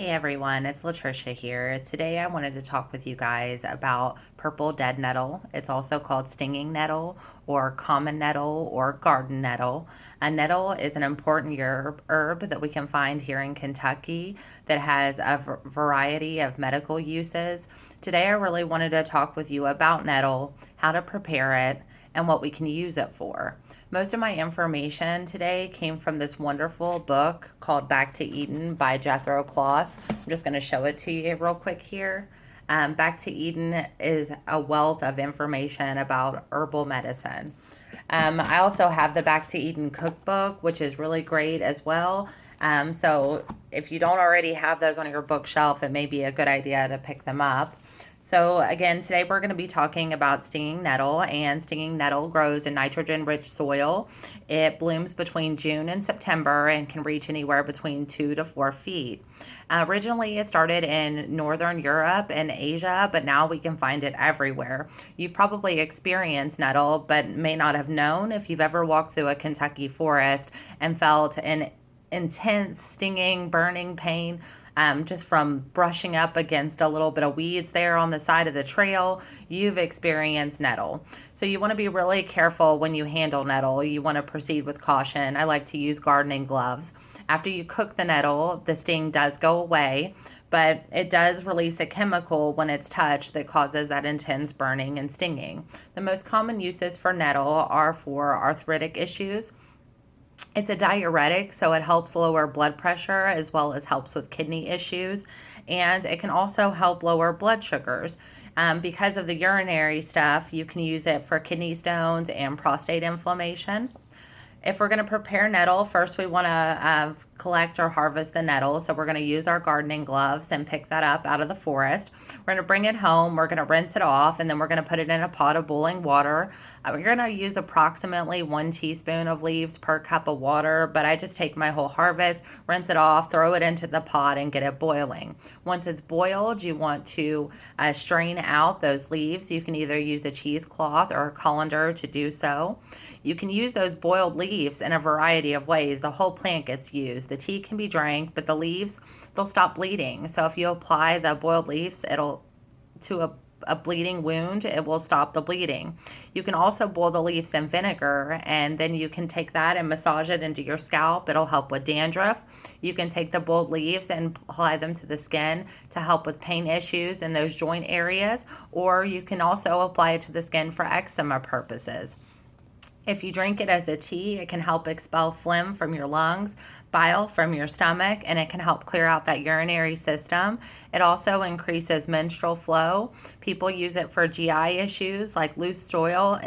Hey everyone, it's Latricia here. Today I wanted to talk with you guys about purple dead nettle. It's also called stinging nettle or common nettle or garden nettle. A nettle is an important herb that we can find here in Kentucky that has a variety of medical uses. Today I really wanted to talk with you about nettle, how to prepare it, and what we can use it for. Most of my information today came from this wonderful book called Back to Eden by Jethro Kloss. I'm just going to show it to you real quick here. Back to Eden is a wealth of information about herbal medicine. I also have the Back to Eden cookbook, which is really great as well. So if you don't already have those on your bookshelf, it may be a good idea to pick them up. So again, today we're going to be talking about stinging nettle, and stinging nettle grows in nitrogen-rich soil. It blooms between June and September and can reach anywhere between 2 to 4 feet. Originally, it started in Northern Europe and Asia, but now we can find it everywhere. You've probably experienced nettle, but may not have known if you've ever walked through a Kentucky forest and felt an intense, stinging, burning pain just from brushing up against a little bit of weeds there on the side of the trail. You've experienced nettle. So you want to be really careful when you handle nettle. You want to proceed with caution. I like to use gardening gloves. After you cook the nettle, the sting does go away, but it does release a chemical when it's touched that causes that intense burning and stinging. The most common uses for nettle are for arthritic issues. It's a diuretic, so it helps lower blood pressure as well as helps with kidney issues. And it can also help lower blood sugars. Because of the urinary stuff, you can use it for kidney stones and prostate inflammation. If we're going to prepare nettle, first we want to collect or harvest the nettle. So we're going to use our gardening gloves and pick that up out of the forest. We're going to bring it home. We're going to rinse it off, and then we're going to put it in a pot of boiling water. We're going to use approximately 1 teaspoon of leaves per cup of water, but I just take my whole harvest, rinse it off, throw it into the pot, and get it boiling. Once it's boiled, you want to strain out those leaves. You can either use a cheesecloth or a colander to do so. You can use those boiled leaves in a variety of ways. The whole plant gets used. The tea can be drank, but the leaves, they'll stop bleeding. So if you apply the boiled leaves, it'll to a bleeding wound, it will stop the bleeding. You can also boil the leaves in vinegar, and then you can take that and massage it into your scalp. It'll help with dandruff. You can take the boiled leaves and apply them to the skin to help with pain issues in those joint areas, or you can also apply it to the skin for eczema purposes. If you drink it as a tea, it can help expel phlegm from your lungs, bile from your stomach, and it can help clear out that urinary system. It also increases menstrual flow. People use it for GI issues like loose stool,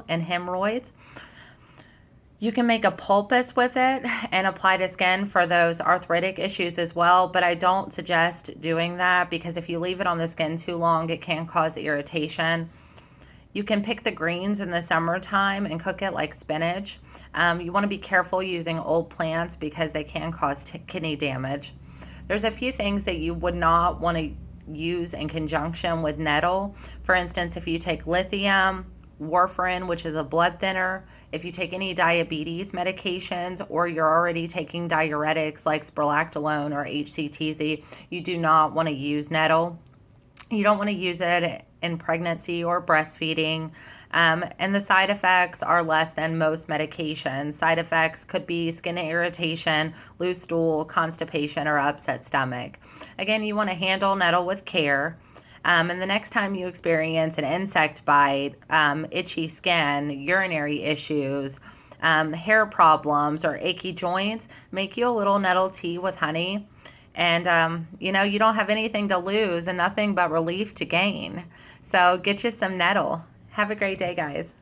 and hemorrhoids. You can make a poultice with it and apply to skin for those arthritic issues as well, but I don't suggest doing that because if you leave it on the skin too long, it can cause irritation. You can pick the greens in the summertime and cook it like spinach. You want to be careful using old plants because they can cause kidney damage. There's a few things that you would not want to use in conjunction with nettle. For instance, if you take lithium, warfarin, which is a blood thinner, if you take any diabetes medications, or you're already taking diuretics like sprolactolone or HCTZ, you do not want to use nettle. You don't want to use it in pregnancy or breastfeeding. And the side effects are less than most medications. Side effects could be skin irritation, loose stool, constipation, or upset stomach. Again, you want to handle nettle with care. And the next time you experience an insect bite, itchy skin, urinary issues, hair problems, or achy joints, make you a little nettle tea with honey. And, you don't have anything to lose and nothing but relief to gain. So get you some nettle. Have a great day, guys.